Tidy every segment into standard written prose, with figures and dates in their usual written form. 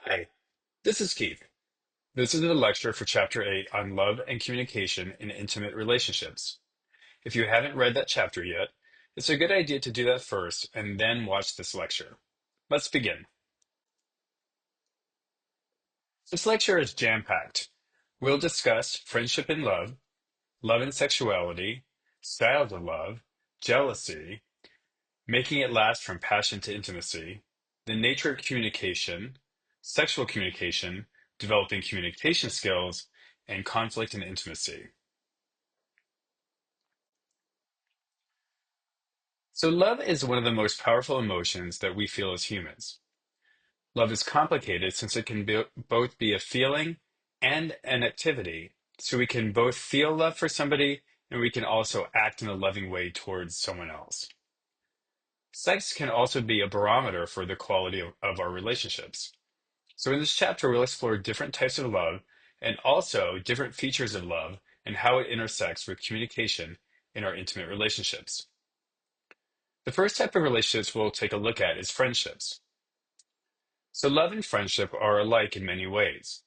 Hi, this is Keith. This is a lecture for Chapter 8 on love and communication in intimate relationships. If you haven't read that chapter yet, it's a good idea to do that first and then watch this lecture. Let's begin. This lecture is jam-packed. We'll discuss friendship and love and sexuality, styles of love, jealousy, making it last from passion to intimacy, the nature of communication, sexual communication, developing communication skills, and conflict and intimacy. So, love is one of the most powerful emotions that we feel as humans. Love is complicated since it can both be a feeling and an activity. So, we can both feel love for somebody and we can also act in a loving way towards someone else. Sex can also be a barometer for the quality of our relationships. So, in this chapter, we'll explore different types of love and also different features of love and how it intersects with communication in our intimate relationships. The first type of relationships we'll take a look at is friendships. So, love and friendship are alike in many ways.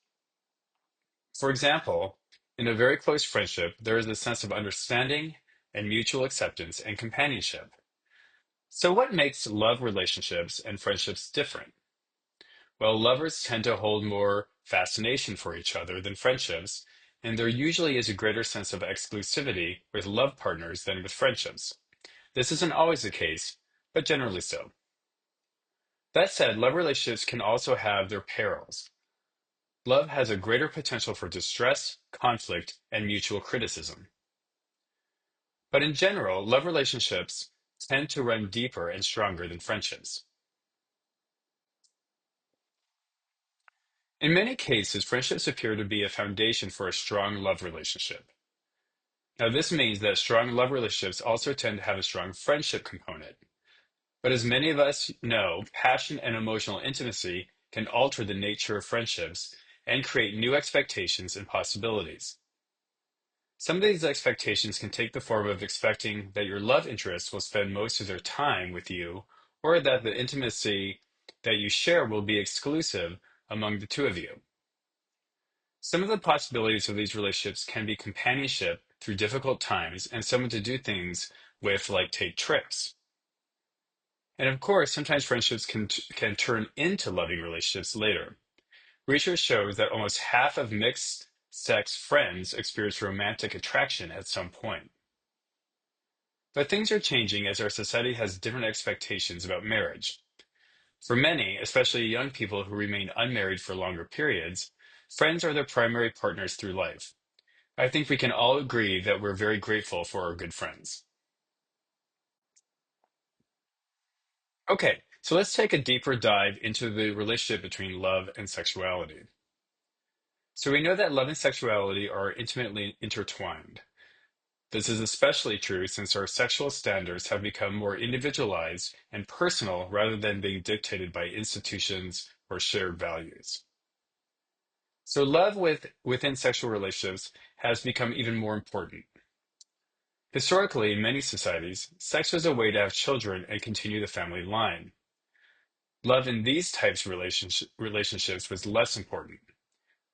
For example, in a very close friendship, there is a sense of understanding and mutual acceptance and companionship. So, what makes love relationships and friendships different? Well, lovers tend to hold more fascination for each other than friendships, and there usually is a greater sense of exclusivity with love partners than with friendships. This isn't always the case, but generally so. That said, love relationships can also have their perils. Love has a greater potential for distress, conflict, and mutual criticism. But in general, love relationships tend to run deeper and stronger than friendships. In many cases, friendships appear to be a foundation for a strong love relationship. Now, this means that strong love relationships also tend to have a strong friendship component. But as many of us know, passion and emotional intimacy can alter the nature of friendships and create new expectations and possibilities. Some of these expectations can take the form of expecting that your love interest will spend most of their time with you, or that the intimacy that you share will be exclusive among the two of you. Some of the possibilities of these relationships can be companionship through difficult times and someone to do things with, like take trips. And of course, sometimes friendships can turn into loving relationships later. Research shows that almost half of mixed sex friends experience romantic attraction at some point. But things are changing as our society has different expectations about marriage. For many, especially young people who remain unmarried for longer periods, friends are their primary partners through life. I think we can all agree that we're very grateful for our good friends. Okay, so let's take a deeper dive into the relationship between love and sexuality. So we know that love and sexuality are intimately intertwined. This is especially true since our sexual standards have become more individualized and personal rather than being dictated by institutions or shared values. So love within sexual relationships has become even more important. Historically, in many societies, sex was a way to have children and continue the family line. Love in these types of relationships was less important.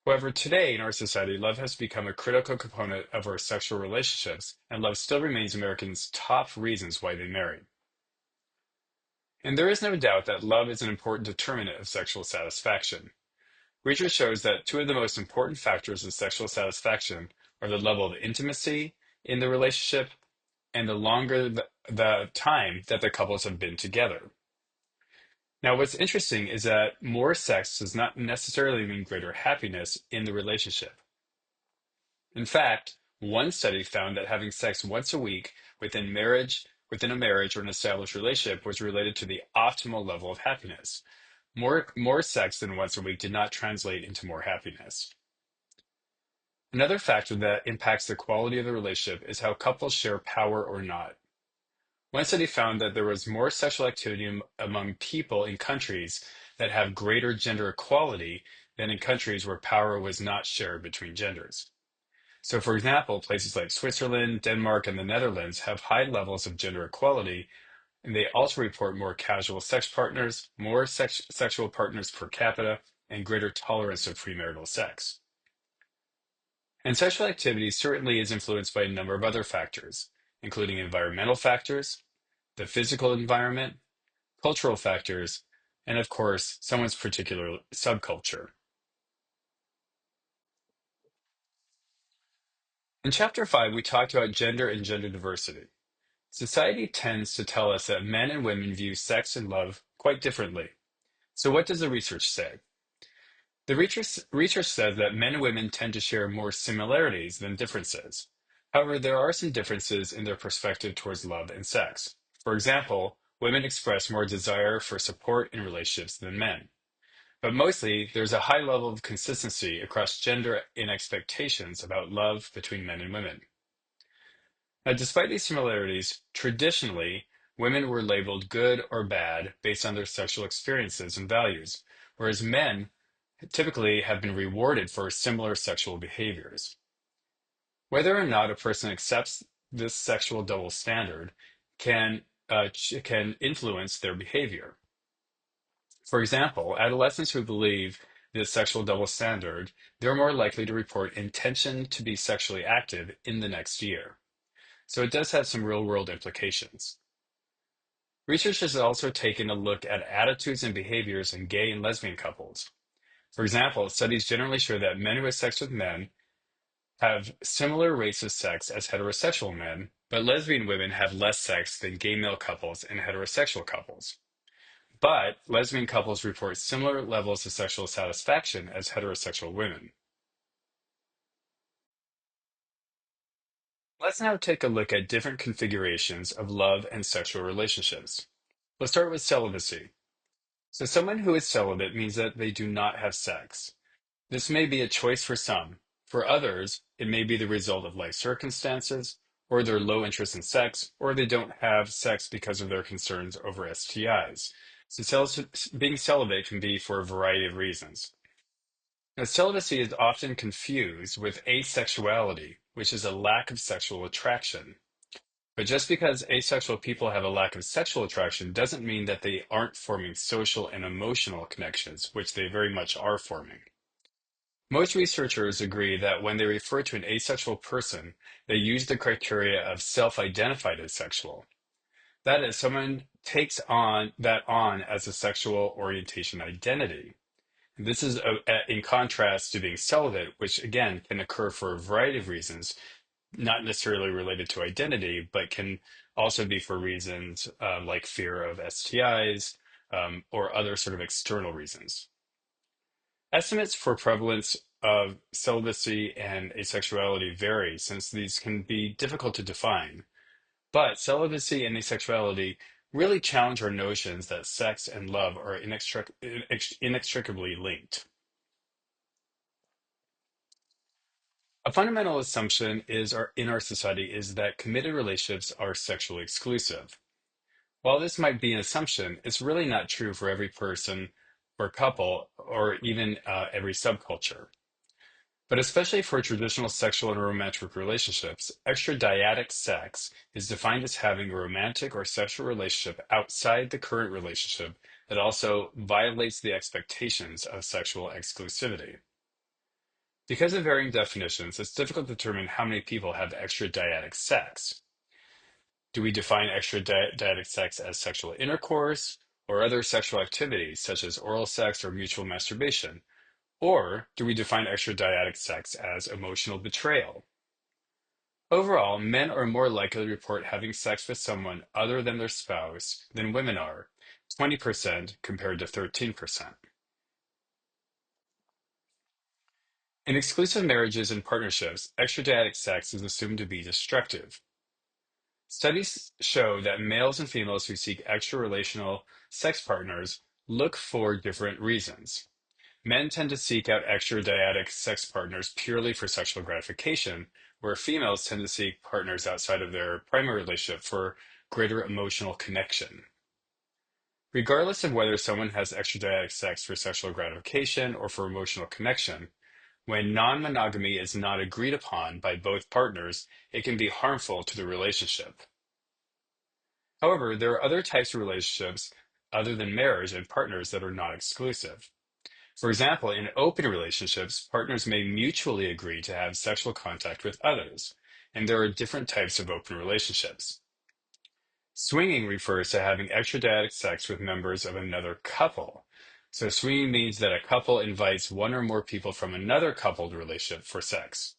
However, today in our society, love has become a critical component of our sexual relationships, and love still remains Americans' top reasons why they marry. And there is no doubt that love is an important determinant of sexual satisfaction. Research shows that two of the most important factors of sexual satisfaction are the level of intimacy in the relationship and the longer the time that the couples have been together. Now, what's interesting is that more sex does not necessarily mean greater happiness in the relationship. In fact, one study found that having sex once a week within a marriage or an established relationship was related to the optimal level of happiness. More sex than once a week did not translate into more happiness. Another factor that impacts the quality of the relationship is how couples share power or not. One study found that there was more sexual activity among people in countries that have greater gender equality than in countries where power was not shared between genders. So, for example, places like Switzerland, Denmark, and the Netherlands have high levels of gender equality, and they also report more casual sex partners, more sexual partners per capita, and greater tolerance of premarital sex. And sexual activity certainly is influenced by a number of other factors, including environmental factors, the physical environment, cultural factors, and of course, someone's particular subculture. In Chapter 5, we talked about gender and gender diversity. Society tends to tell us that men and women view sex and love quite differently. So, what does the research say? The research says that men and women tend to share more similarities than differences. However, there are some differences in their perspective towards love and sex. For example, women express more desire for support in relationships than men. But mostly, there's a high level of consistency across gender in expectations about love between men and women. Now, despite these similarities, traditionally, women were labeled good or bad based on their sexual experiences and values, whereas men typically have been rewarded for similar sexual behaviors. Whether or not a person accepts this sexual double standard can influence their behavior. For example, adolescents who believe this sexual double standard, they're more likely to report intention to be sexually active in the next year. So it does have some real world implications. Research has also taken a look at attitudes and behaviors in gay and lesbian couples. For example, studies generally show that men who have sex with men have similar rates of sex as heterosexual men, but lesbian women have less sex than gay male couples and heterosexual couples. But lesbian couples report similar levels of sexual satisfaction as heterosexual women. Let's now take a look at different configurations of love and sexual relationships. Let's start with celibacy. So, someone who is celibate means that they do not have sex. This may be a choice for some. For others, it may be the result of life circumstances, or their low interest in sex, or they don't have sex because of their concerns over STIs. So, being celibate can be for a variety of reasons. Now, celibacy is often confused with asexuality, which is a lack of sexual attraction. But just because asexual people have a lack of sexual attraction doesn't mean that they aren't forming social and emotional connections, which they very much are forming. Most researchers agree that when they refer to an asexual person, they use the criteria of self-identified as sexual. That is, someone takes on as a sexual orientation identity. This is in contrast to being celibate, which again can occur for a variety of reasons, not necessarily related to identity, but can also be for reasons like fear of STIs or other sort of external reasons. Estimates for prevalence of celibacy and asexuality vary since these can be difficult to define. But celibacy and asexuality really challenge our notions that sex and love are inextricably linked. A fundamental assumption in our society is that committed relationships are sexually exclusive. While this might be an assumption, it's really not true for every person or couple or even every subculture. But especially for traditional sexual and romantic relationships, extradiatic sex is defined as having a romantic or sexual relationship outside the current relationship that also violates the expectations of sexual exclusivity. Because of varying definitions, it's difficult to determine how many people have extradiatic sex. Do we define extradiatic sex as sexual intercourse or other sexual activities such as oral sex or mutual masturbation? Or do we define extradiatic sex as emotional betrayal? Overall, men are more likely to report having sex with someone other than their spouse than women are, 20% compared to 13%. In exclusive marriages and partnerships, extradiatic sex is assumed to be destructive. Studies show that males and females who seek extra-relational sex partners look for different reasons. Men tend to seek out extradiatic sex partners purely for sexual gratification, where females tend to seek partners outside of their primary relationship for greater emotional connection. Regardless of whether someone has extradiatic sex for sexual gratification or for emotional connection, when non-monogamy is not agreed upon by both partners, it can be harmful to the relationship. However, there are other types of relationships other than marriage and partners that are not exclusive. For example, in open relationships, partners may mutually agree to have sexual contact with others, and there are different types of open relationships. Swinging refers to having extramarital sex with members of another couple. So swinging means that a couple invites one or more people from another coupled relationship for sex.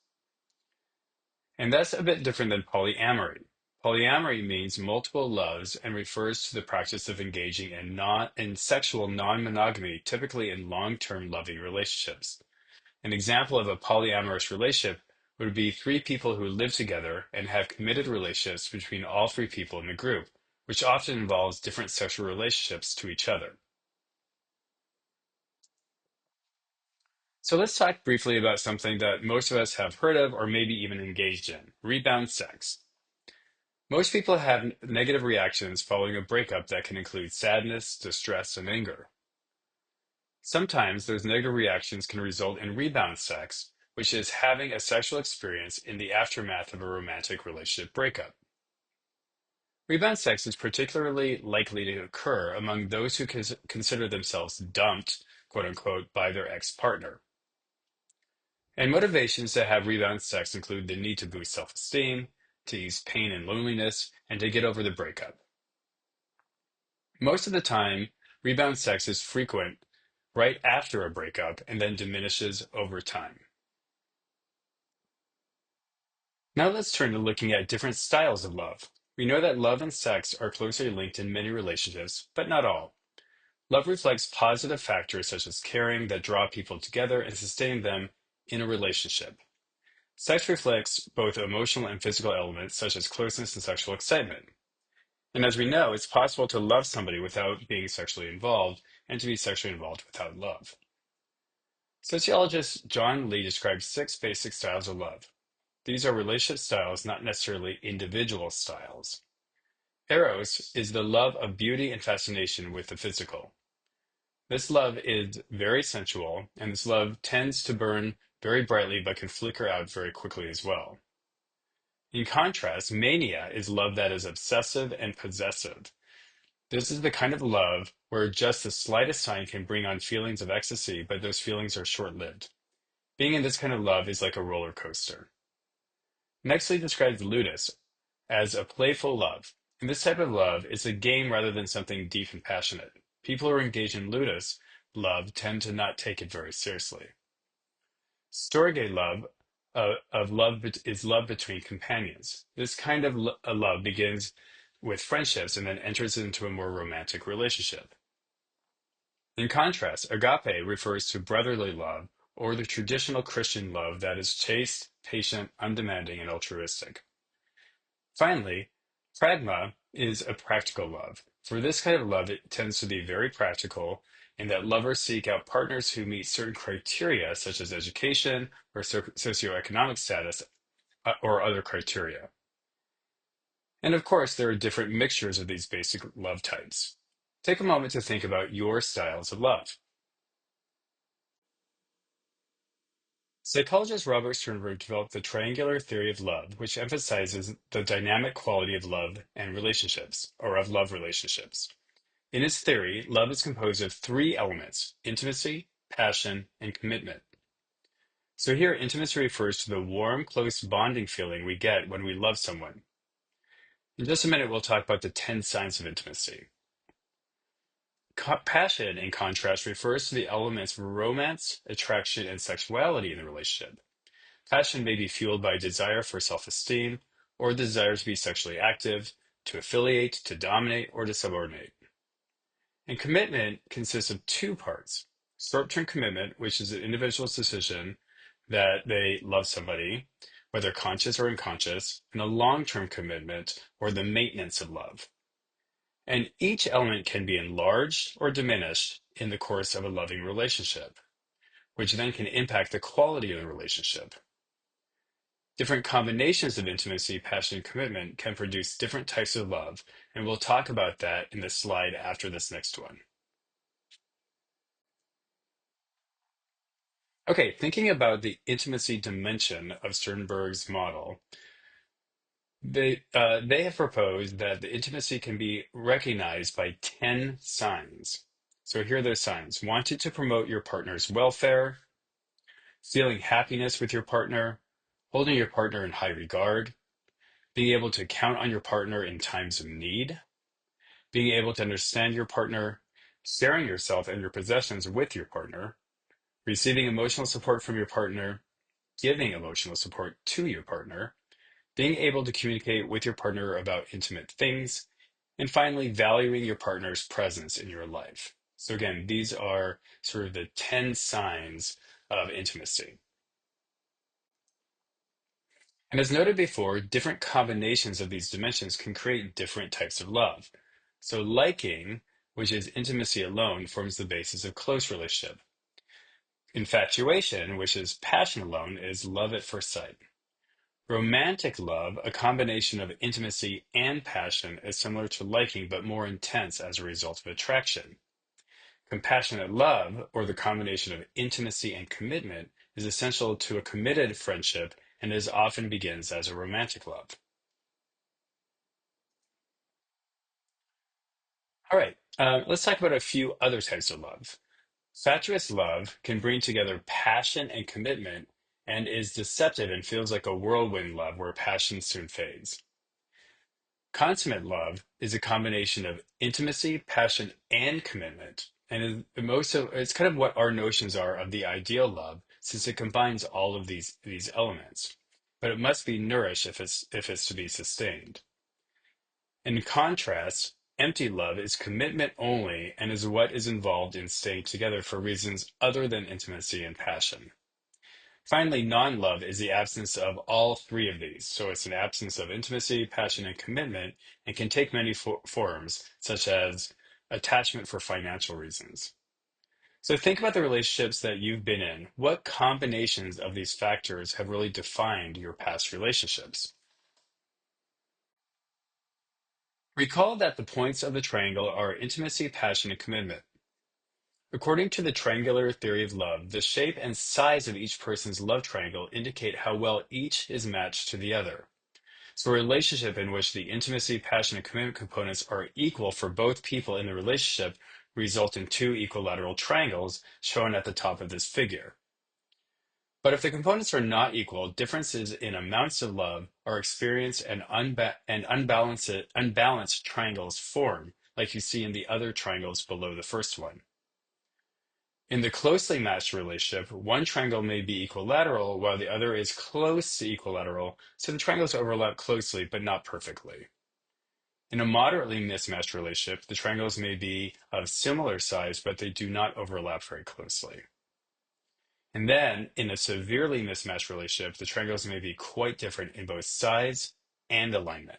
And that's a bit different than polyamory. Polyamory means multiple loves and refers to the practice of engaging in sexual non-monogamy, typically in long-term loving relationships. An example of a polyamorous relationship would be three people who live together and have committed relationships between all three people in the group, which often involves different sexual relationships to each other. So let's talk briefly about something that most of us have heard of or maybe even engaged in, rebound sex. Most people have negative reactions following a breakup that can include sadness, distress, and anger. Sometimes those negative reactions can result in rebound sex, which is having a sexual experience in the aftermath of a romantic relationship breakup. Rebound sex is particularly likely to occur among those who consider themselves dumped, quote unquote, by their ex-partner. And motivations to have rebound sex include the need to boost self-esteem, to ease pain and loneliness, and to get over the breakup. Most of the time, rebound sex is frequent right after a breakup and then diminishes over time. Now let's turn to looking at different styles of love. We know that love and sex are closely linked in many relationships, but not all. Love reflects positive factors such as caring that draw people together and sustain them in a relationship. Sex reflects both emotional and physical elements such as closeness and sexual excitement. And as we know, it's possible to love somebody without being sexually involved and to be sexually involved without love. Sociologist John Lee describes 6 basic styles of love. These are relationship styles, not necessarily individual styles. Eros is the love of beauty and fascination with the physical. This love is very sensual, and this love tends to burn very brightly but can flicker out very quickly as well. In contrast, mania is love that is obsessive and possessive. This is the kind of love where just the slightest sign can bring on feelings of ecstasy, but those feelings are short-lived. Being in this kind of love is like a roller coaster. Next, he describes ludus as a playful love. And this type of love is a game rather than something deep and passionate. People who are engaged in ludus love tend to not take it very seriously. Storge love is love between companions. This kind of love begins with friendships and then enters into a more romantic relationship. In contrast, agape refers to brotherly love or the traditional Christian love that is chaste, patient, undemanding, and altruistic. Finally, pragma is a practical love. For this kind of love, it tends to be very practical in that lovers seek out partners who meet certain criteria, such as education or socioeconomic status or other criteria. And of course, there are different mixtures of these basic love types. Take a moment to think about your styles of love. Psychologist Robert Sternberg developed the triangular theory of love, which emphasizes the dynamic quality of love and relationships, or of love relationships. In his theory, love is composed of 3 elements: intimacy, passion, and commitment. So here, intimacy refers to the warm, close bonding feeling we get when we love someone. In just a minute, we'll talk about the 10 signs of intimacy. Passion, in contrast, refers to the elements of romance, attraction, and sexuality in the relationship. Passion may be fueled by a desire for self-esteem or the desire to be sexually active, to affiliate, to dominate, or to subordinate. And commitment consists of 2 parts. Short-term commitment, which is an individual's decision that they love somebody, whether conscious or unconscious, and a long-term commitment, or the maintenance of love. And each element can be enlarged or diminished in the course of a loving relationship, which then can impact the quality of the relationship. Different combinations of intimacy, passion, and commitment can produce different types of love, and we'll talk about that in the slide after this next one. Okay, thinking about the intimacy dimension of Sternberg's model, they have proposed that the intimacy can be recognized by 10 signs. So here are those signs: wanting to promote your partner's welfare, feeling happiness with your partner, holding your partner in high regard, being able to count on your partner in times of need, being able to understand your partner, sharing yourself and your possessions with your partner, receiving emotional support from your partner, giving emotional support to your partner, being able to communicate with your partner about intimate things, and finally, valuing your partner's presence in your life. So, again, these are sort of the 10 signs of intimacy. And as noted before, different combinations of these dimensions can create different types of love. So, liking, which is intimacy alone, forms the basis of close relationship. Infatuation, which is passion alone, is love at first sight. Romantic love, a combination of intimacy and passion, is similar to liking but more intense as a result of attraction. Compassionate love, or the combination of intimacy and commitment, is essential to a committed friendship and as often begins as a romantic love. All right, let's talk about a few other types of love. Fatuous love can bring together passion and commitment and is deceptive and feels like a whirlwind love where passion soon fades. Consummate love is a combination of intimacy, passion, and commitment. And it's kind of what our notions are of the ideal love, since it combines all of these elements. But it must be nourished if it's to be sustained. In contrast, empty love is commitment only and is what is involved in staying together for reasons other than intimacy and passion. Finally, non-love is the absence of all three of these. So it's an absence of intimacy, passion, and commitment, and can take many forms, such as attachment for financial reasons. So think about the relationships that you've been in. What combinations of these factors have really defined your past relationships? Recall that the points of the triangle are intimacy, passion, and commitment. According to the triangular theory of love, the shape and size of each person's love triangle indicate how well each is matched to the other. So, a relationship in which the intimacy, passion, and commitment components are equal for both people in the relationship result in two equilateral triangles shown at the top of this figure. But if the components are not equal, differences in amounts of love are experienced and unbalanced triangles form, like you see in the other triangles below the first one. In the closely matched relationship, one triangle may be equilateral while the other is close to equilateral, so the triangles overlap closely but not perfectly. In a moderately mismatched relationship, the triangles may be of similar size, but they do not overlap very closely. And then, in a severely mismatched relationship, the triangles may be quite different in both size and alignment.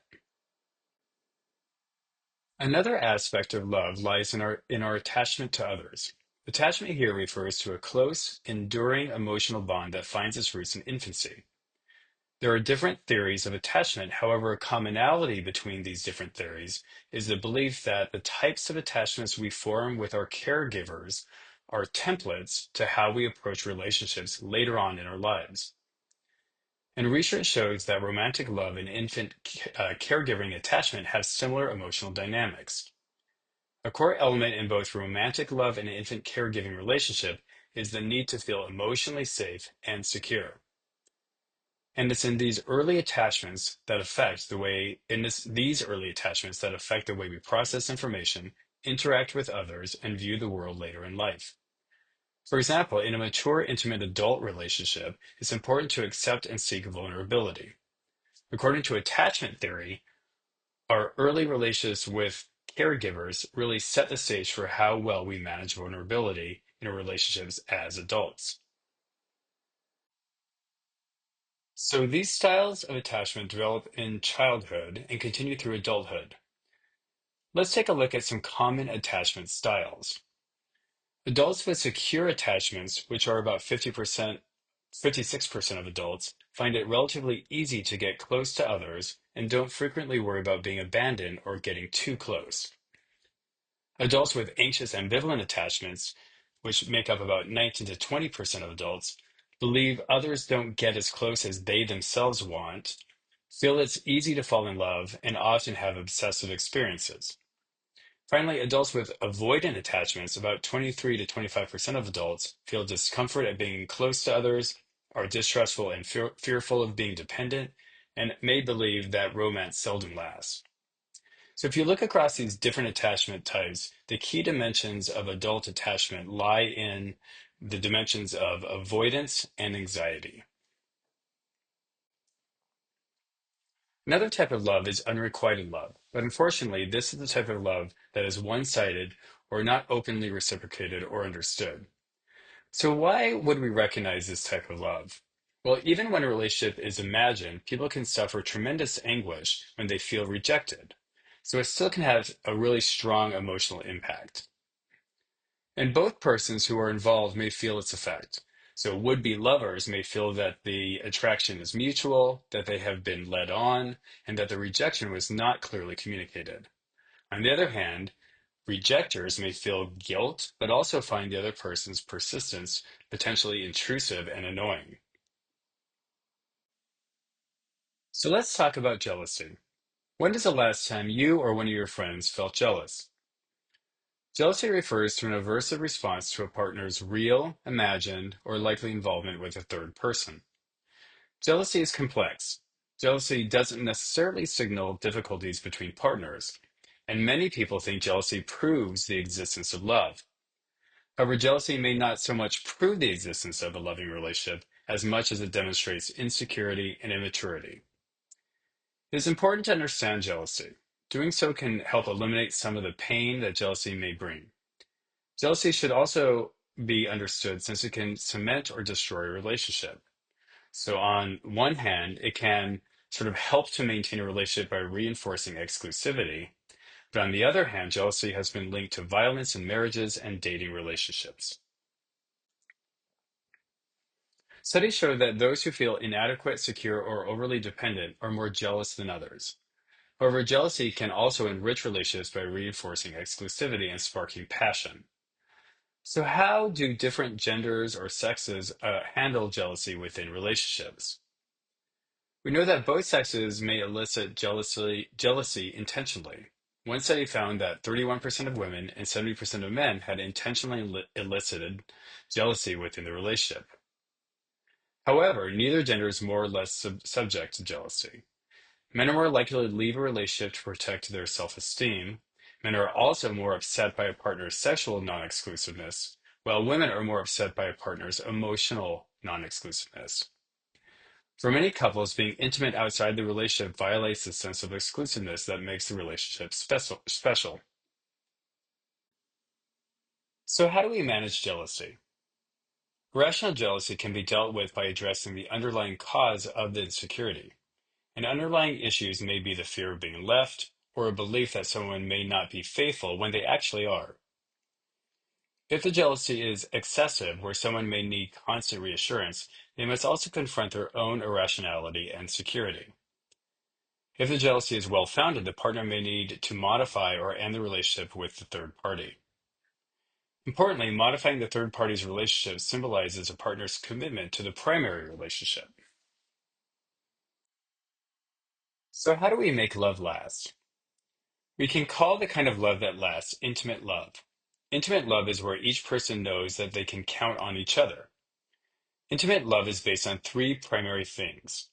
Another aspect of love lies in our attachment to others. Attachment here refers to a close, enduring emotional bond that finds its roots in infancy. There are different theories of attachment. However, a commonality between these different theories is the belief that the types of attachments we form with our caregivers are templates to how we approach relationships later on in our lives. And research shows that romantic love and infant caregiving attachment have similar emotional dynamics. A core element in both romantic love and infant caregiving relationship is the need to feel emotionally safe and secure. And it's in these early attachments that affect the way, these early attachments that affect the way we process information, interact with others, and view the world later in life. For example, in a mature, intimate adult relationship, it's important to accept and seek vulnerability. According to attachment theory, our early relationships with caregivers really set the stage for how well we manage vulnerability in our relationships as adults. So these styles of attachment develop in childhood and continue through adulthood. Let's take a look at some common attachment styles. Adults with secure attachments, which are about 50%, 56% of adults, find it relatively easy to get close to others and don't frequently worry about being abandoned or getting too close. Adults with anxious ambivalent attachments, which make up about 19 to 20% of adults, believe others don't get as close as they themselves want, feel it's easy to fall in love, and often have obsessive experiences. Finally, adults with avoidant attachments, about 23 to 25% of adults, feel discomfort at being close to others, are distrustful and fearful of being dependent, and may believe that romance seldom lasts. So, if you look across these different attachment types, the key dimensions of adult attachment lie in the dimensions of avoidance and anxiety. Another type of love is unrequited love, but unfortunately, this is the type of love that is one sided or not openly reciprocated or understood. So, why would we recognize this type of love? Well, even when a relationship is imagined, people can suffer tremendous anguish when they feel rejected. So, it still can have a really strong emotional impact. And both persons who are involved may feel its effect. So, would be lovers may feel that the attraction is mutual, that they have been led on, and that the rejection was not clearly communicated. On the other hand, rejectors may feel guilt, but also find the other person's persistence potentially intrusive and annoying. So, let's talk about jealousy. When is the last time you or one of your friends felt jealous? Jealousy refers to an aversive response to a partner's real, imagined, or likely involvement with a third person. Jealousy is complex. Jealousy doesn't necessarily signal difficulties between partners, and many people think jealousy proves the existence of love. However, jealousy may not so much prove the existence of a loving relationship as much as it demonstrates insecurity and immaturity. It is important to understand jealousy. Doing so can help eliminate some of the pain that jealousy may bring. Jealousy should also be understood since it can cement or destroy a relationship. So, on one hand, it can sort of help to maintain a relationship by reinforcing exclusivity. But on the other hand, jealousy has been linked to violence in marriages and dating relationships. Studies show that those who feel inadequate, secure, or overly dependent are more jealous than others. However, jealousy can also enrich relationships by reinforcing exclusivity and sparking passion. So, how do different genders or sexes handle jealousy within relationships? We know that both sexes may elicit jealousy intentionally. One study found that 31% of women and 70% of men had intentionally elicited jealousy within the relationship. However, neither gender is more or less subject to jealousy. Men are more likely to leave a relationship to protect their self-esteem. Men are also more upset by a partner's sexual non-exclusiveness, while women are more upset by a partner's emotional non-exclusiveness. For many couples, being intimate outside the relationship violates the sense of exclusiveness that makes the relationship special. So, how do we manage jealousy? Rational jealousy can be dealt with by addressing the underlying cause of the insecurity. And underlying issues may be the fear of being left or a belief that someone may not be faithful when they actually are. If the jealousy is excessive, where someone may need constant reassurance, they must also confront their own irrationality and security. If the jealousy is well founded, the partner may need to modify or end the relationship with the third party. Importantly, modifying the third party's relationship symbolizes a partner's commitment to the primary relationship. So, how do we make love last? We can call the kind of love that lasts intimate love. Intimate love is where each person knows that they can count on each other. Intimate love is based on three primary things.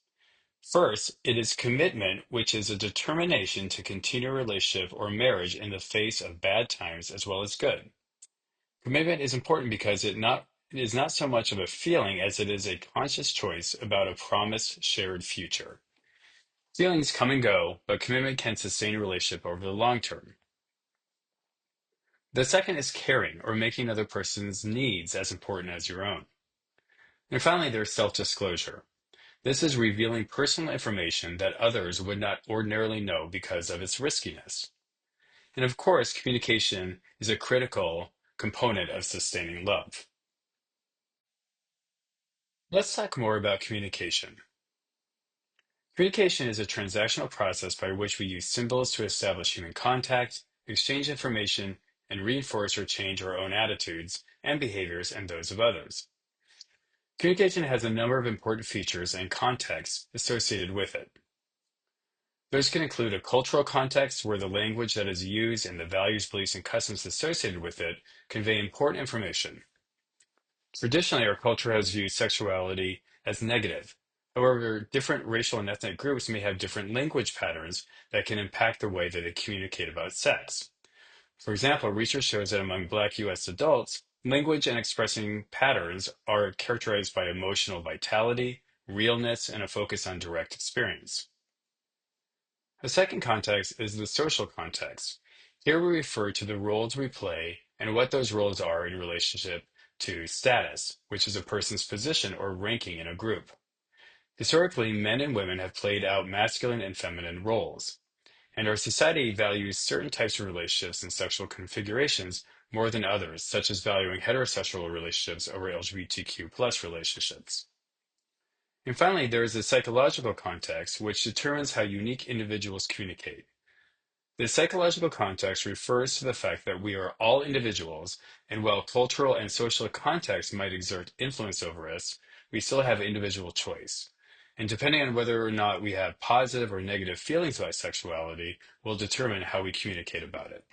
First, it is commitment, which is a determination to continue a relationship or marriage in the face of bad times as well as good. Commitment is important because it is not so much of a feeling as it is a conscious choice about a promised shared future. Feelings come and go, but commitment can sustain a relationship over the long term. The second is caring or making another person's needs as important as your own. And finally, there's self-disclosure. This is revealing personal information that others would not ordinarily know because of its riskiness. And of course, communication is a critical component of sustaining love. Let's talk more about communication. Communication is a transactional process by which we use symbols to establish human contact, exchange information, and reinforce or change our own attitudes and behaviors and those of others. Communication has a number of important features and contexts associated with it. Those can include a cultural context where the language that is used and the values, beliefs, and customs associated with it convey important information. Traditionally, our culture has viewed sexuality as negative. However, different racial and ethnic groups may have different language patterns that can impact the way that they communicate about sex. For example, research shows that among Black US adults, language and expressing patterns are characterized by emotional vitality, realness, and a focus on direct experience. The second context is the social context. Here we refer to the roles we play and what those roles are in relationship to status, which is a person's position or ranking in a group. Historically, men and women have played out masculine and feminine roles, and our society values certain types of relationships and sexual configurations more than others, such as valuing heterosexual relationships over LGBTQ plus relationships. And finally, there is a psychological context which determines how unique individuals communicate. The psychological context refers to the fact that we are all individuals, and while cultural and social context might exert influence over us, we still have individual choice. And depending on whether or not we have positive or negative feelings about sexuality, will determine how we communicate about it.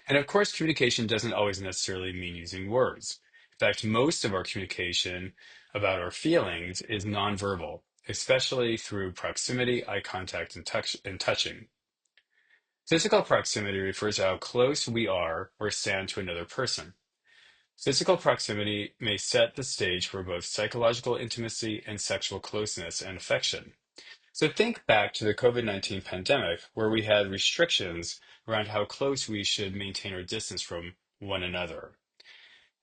And of course, communication doesn't always necessarily mean using words. In fact, most of our communication about our feelings is nonverbal, especially through proximity, eye contact, and touching. Physical proximity refers to how close we are or stand to another person. Physical proximity may set the stage for both psychological intimacy and sexual closeness and affection. So think back to the COVID-19 pandemic, where we had restrictions around how close we should maintain our distance from one another.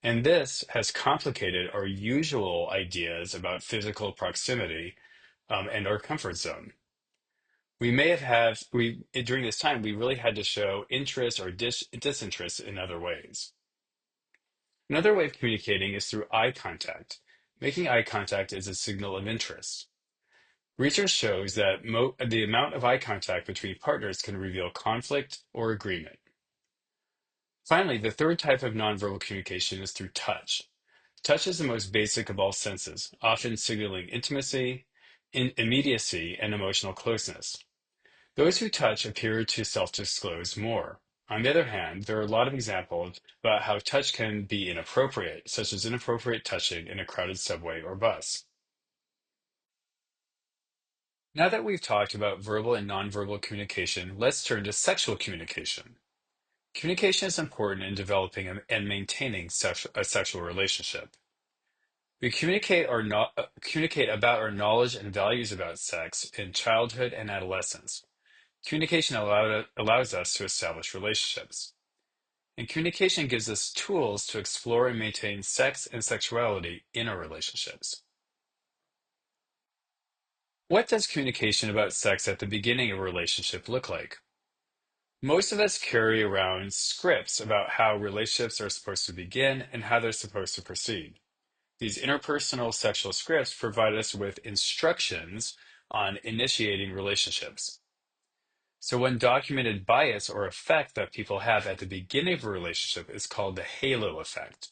And this has complicated our usual ideas about physical proximity and our comfort zone. We may have had, we during this time, we really had to show interest or disinterest in other ways. Another way of communicating is through eye contact. Making eye contact is a signal of interest. Research shows that the amount of eye contact between partners can reveal conflict or agreement. Finally, the third type of nonverbal communication is through touch. Touch is the most basic of all senses, often signaling intimacy, immediacy, and emotional closeness. Those who touch appear to self-disclose more. On the other hand, there are a lot of examples about how touch can be inappropriate, such as inappropriate touching in a crowded subway or bus. Now that we've talked about verbal and nonverbal communication, let's turn to sexual communication. Communication is important in developing and maintaining a sexual relationship. We communicate about our knowledge and values about sex in childhood and adolescence. Communication allows us to establish relationships. And communication gives us tools to explore and maintain sex and sexuality in our relationships. What does communication about sex at the beginning of a relationship look like? Most of us carry around scripts about how relationships are supposed to begin and how they're supposed to proceed. These interpersonal sexual scripts provide us with instructions on initiating relationships. So, one documented bias or effect that people have at the beginning of a relationship is called the halo effect.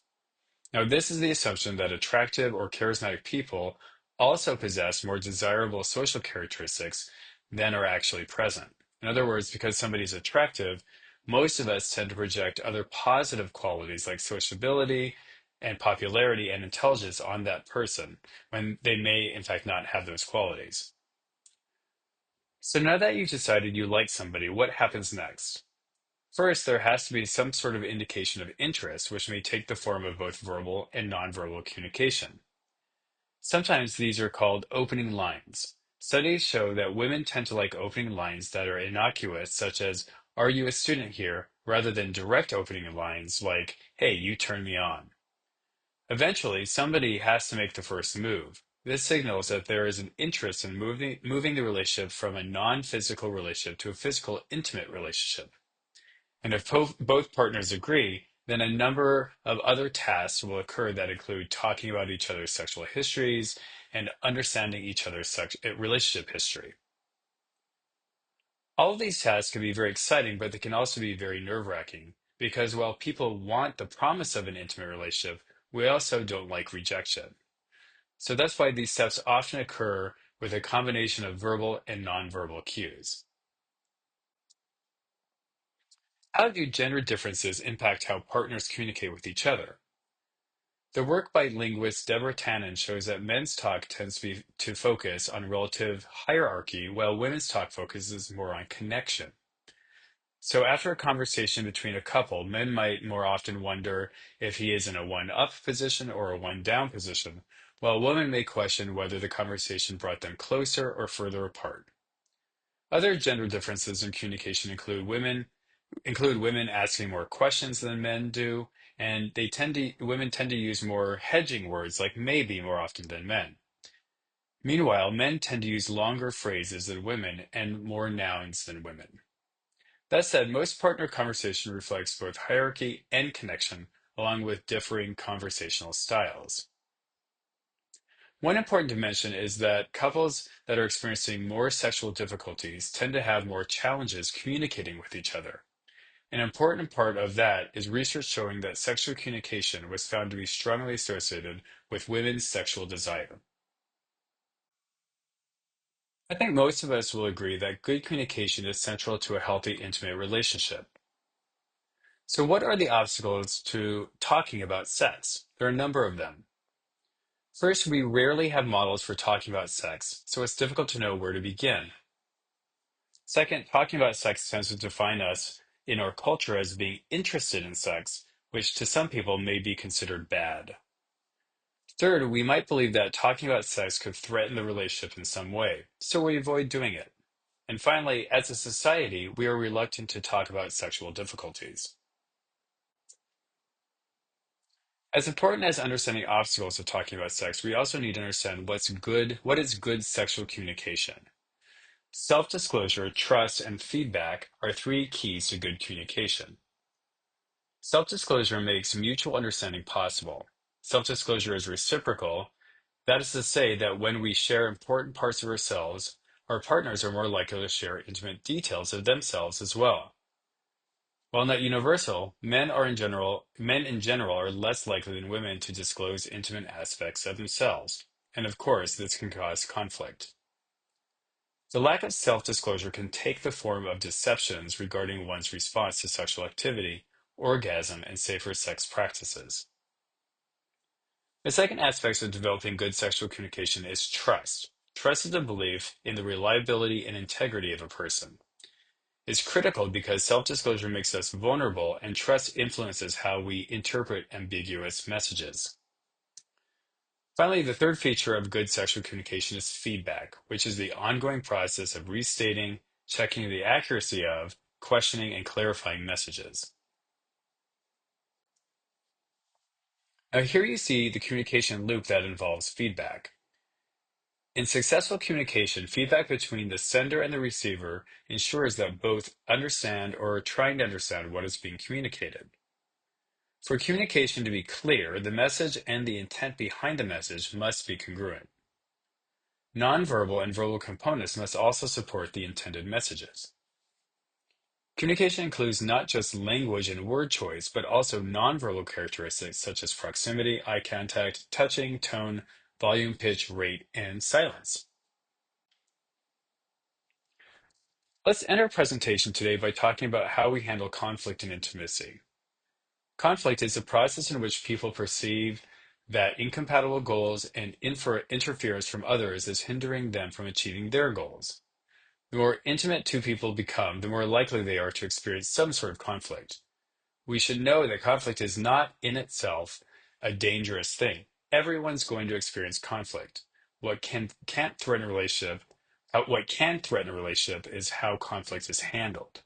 Now, this is the assumption that attractive or charismatic people also possess more desirable social characteristics than are actually present. In other words, because somebody is attractive, most of us tend to project other positive qualities like sociability and popularity and intelligence on that person when they may, in fact, not have those qualities. So now that you've decided you like somebody, what happens next? First, there has to be some sort of indication of interest, which may take the form of both verbal and nonverbal communication. Sometimes these are called opening lines. Studies show that women tend to like opening lines that are innocuous, such as, "Are you a student here?" rather than direct opening lines like, "Hey, you turn me on." Eventually, somebody has to make the first move. This signals that there is an interest in moving the relationship from a non physical relationship to a physical, intimate relationship. And if both partners agree, then a number of other tasks will occur that include talking about each other's sexual histories and understanding each other's relationship history. All of these tasks can be very exciting, but they can also be very nerve-wracking because while people want the promise of an intimate relationship, we also don't like rejection. So that's why these steps often occur with a combination of verbal and nonverbal cues. How do gender differences impact how partners communicate with each other? The work by linguist Deborah Tannen shows that men's talk tends to focus on relative hierarchy, while women's talk focuses more on connection. So, after a conversation between a couple, men might more often wonder if he is in a one up position or a one down position, while women may question whether the conversation brought them closer or further apart. Other gender differences in communication include women asking more questions than men do, and women tend to use more hedging words like maybe more often than men. Meanwhile, men tend to use longer phrases than women and more nouns than women. That said, most partner conversation reflects both hierarchy and connection, along with differing conversational styles. One important dimension is that couples that are experiencing more sexual difficulties tend to have more challenges communicating with each other. An important part of that is research showing that sexual communication was found to be strongly associated with women's sexual desire. I think most of us will agree that good communication is central to a healthy, intimate relationship. So, what are the obstacles to talking about sex? There are a number of them. First, we rarely have models for talking about sex, so it's difficult to know where to begin. Second, talking about sex tends to define us in our culture as being interested in sex, which to some people may be considered bad. Third, we might believe that talking about sex could threaten the relationship in some way, so we avoid doing it. And finally, as a society, we are reluctant to talk about sexual difficulties. As important as understanding obstacles to talking about sex, we also need to understand what is good sexual communication. Self-disclosure, trust, and feedback are three keys to good communication. Self-disclosure makes mutual understanding possible. Self-disclosure is reciprocal. That is to say that when we share important parts of ourselves, our partners are more likely to share intimate details of themselves as well. While not universal, men in general are less likely than women to disclose intimate aspects of themselves, and of course, this can cause conflict. The lack of self-disclosure can take the form of deceptions regarding one's response to sexual activity, orgasm, and safer sex practices. The second aspect of developing good sexual communication is trust. Trust is a belief in the reliability and integrity of a person. It's critical because self-disclosure makes us vulnerable and trust influences how we interpret ambiguous messages. Finally, the third feature of good sexual communication is feedback, which is the ongoing process of restating, checking the accuracy of, questioning, and clarifying messages. Now, here you see the communication loop that involves feedback. In successful communication, feedback between the sender and the receiver ensures that both understand or are trying to understand what is being communicated. For communication to be clear, the message and the intent behind the message must be congruent. Nonverbal and verbal components must also support the intended messages. Communication includes not just language and word choice, but also nonverbal characteristics such as proximity, eye contact, touching, tone, volume, pitch, rate, and silence. Let's end our presentation today by talking about how we handle conflict in intimacy. Conflict is a process in which people perceive that incompatible goals and interference from others is hindering them from achieving their goals. The more intimate two people become, the more likely they are to experience some sort of conflict. We should know that conflict is not in itself a dangerous thing. Everyone's going to experience conflict. Can't threaten a relationship, what can threaten a relationship is how conflict is handled.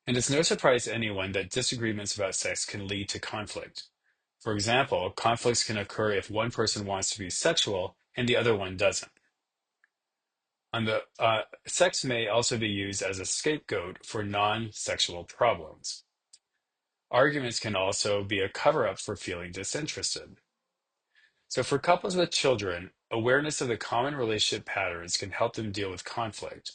And it's no surprise to anyone that disagreements about sex can lead to conflict. For example, conflicts can occur if one person wants to be sexual and the other one doesn't. Sex may also be used as a scapegoat for non-sexual problems. Arguments can also be a cover-up for feeling disinterested. So for couples with children, awareness of the common relationship patterns can help them deal with conflict.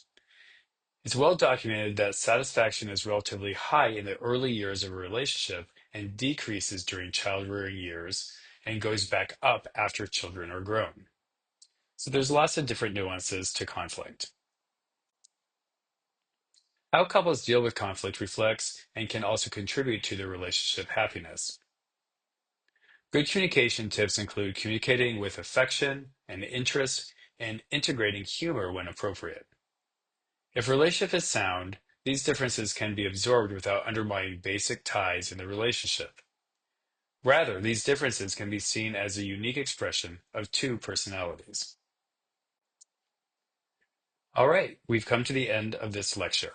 It's well documented that satisfaction is relatively high in the early years of a relationship and decreases during child-rearing years and goes back up after children are grown. So there's lots of different nuances to conflict. How couples deal with conflict reflects and can also contribute to their relationship happiness. Good communication tips include communicating with affection and interest and integrating humor when appropriate. If relationship is sound, these differences can be absorbed without undermining basic ties in the relationship. Rather, these differences can be seen as a unique expression of two personalities. All right, we've come to the end of this lecture.